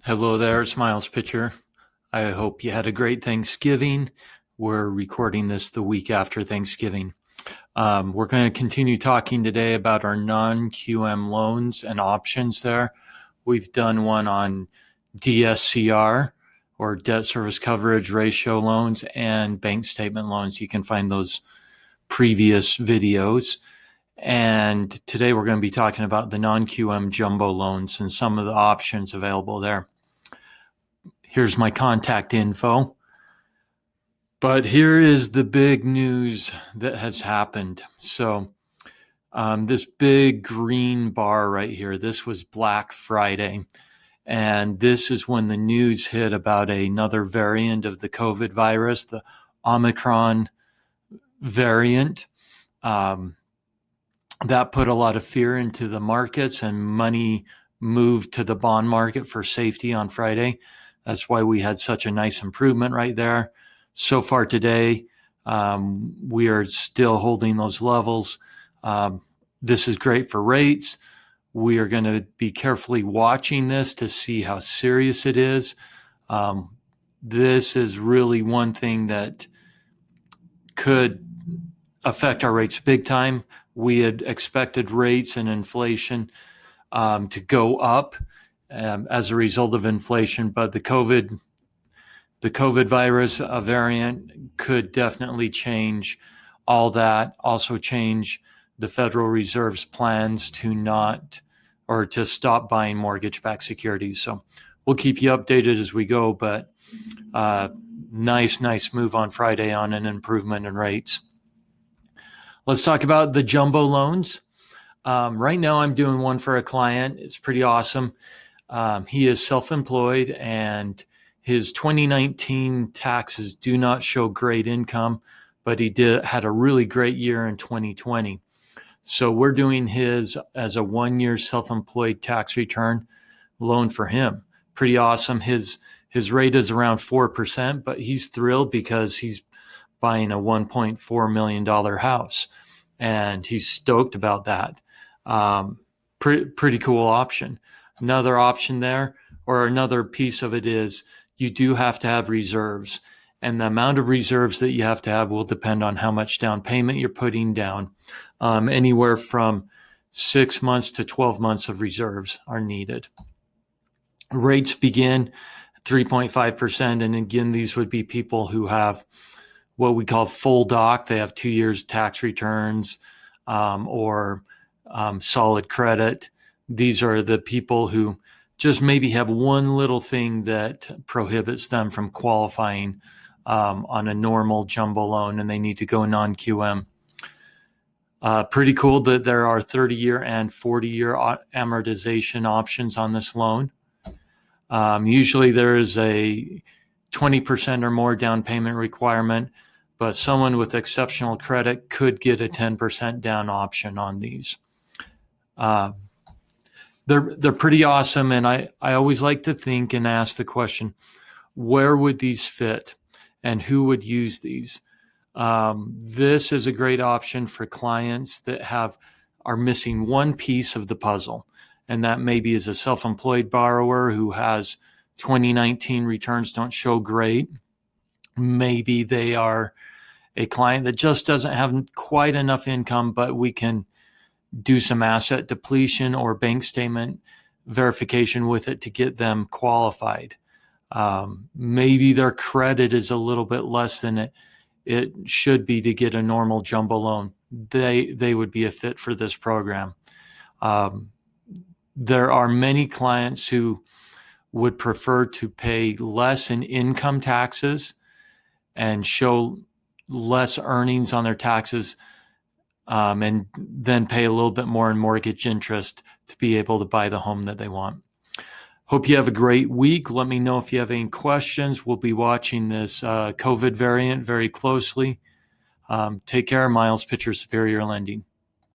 Hello there, it's Miles Pitcher. I hope you had a great Thanksgiving. We're recording this the week after Thanksgiving. We're going to continue talking today about our non-QM loans and options there. We've done one on DSCR, or debt service coverage ratio loans, and bank statement loans. You can find those previous videos. And today we're going to be talking about the non-QM jumbo loans and some of the options available there. Here's my contact info. But here is the big news that has happened. So this big green bar right here, this was Black Friday. And this is when the news hit about another variant of the COVID virus, the Omicron variant. That put a lot of fear into the markets, and money moved to the bond market for safety on Friday. That's why we had such a nice improvement right there. So far today, we are still holding those levels. This is great for rates. We are going to be carefully watching this to see how serious it is. This is really one thing that could affect our rates big time. We had expected rates and inflation to go up as a result of inflation, but the COVID virus variant could definitely change all that. Also change the Federal Reserve's plans to stop buying mortgage-backed securities. So we'll keep you updated as we go, but nice move on Friday on an improvement in rates. Let's talk about the jumbo loans. Right now I'm doing one for a client. It's pretty awesome. He is self-employed, and his 2019 taxes do not show great income, but he had a really great year in 2020. So we're doing his as a 1-year self-employed tax return loan for him. Pretty awesome. His rate is around 4%, but he's thrilled because he's buying a $1.4 million house, and he's stoked about that. Pretty cool option. Another option there, or another piece of it, is you do have to have reserves, and the amount of reserves that you have to have will depend on how much down payment you're putting down. Anywhere from 6 months to 12 months of reserves are needed. Rates begin at 3.5%, and again, these would be people who have what we call full doc. They have 2 years tax returns or solid credit. These are the people who just maybe have one little thing that prohibits them from qualifying on a normal jumbo loan, and they need to go non-QM. Pretty cool that there are 30-year and 40-year amortization options on this loan. Usually there is a 20% or more down payment requirement, but someone with exceptional credit could get a 10% down option on these. They're pretty awesome, and I always like to think and ask the question, where would these fit and who would use these? This is a great option for clients that are missing one piece of the puzzle, and that maybe is a self-employed borrower who has 2019 returns don't show great. Maybe they are a client that just doesn't have quite enough income, but we can do some asset depletion or bank statement verification with it to get them qualified. Maybe their credit is a little bit less than it should be to get a normal jumbo loan. They would be a fit for this program. There are many clients who would prefer to pay less in income taxes and show less earnings on their taxes, and then pay a little bit more in mortgage interest to be able to buy the home that they want. Hope you have a great week. Let me know if you have any questions. We'll be watching this COVID variant very closely. Take care. Miles Pitcher, Superior Lending.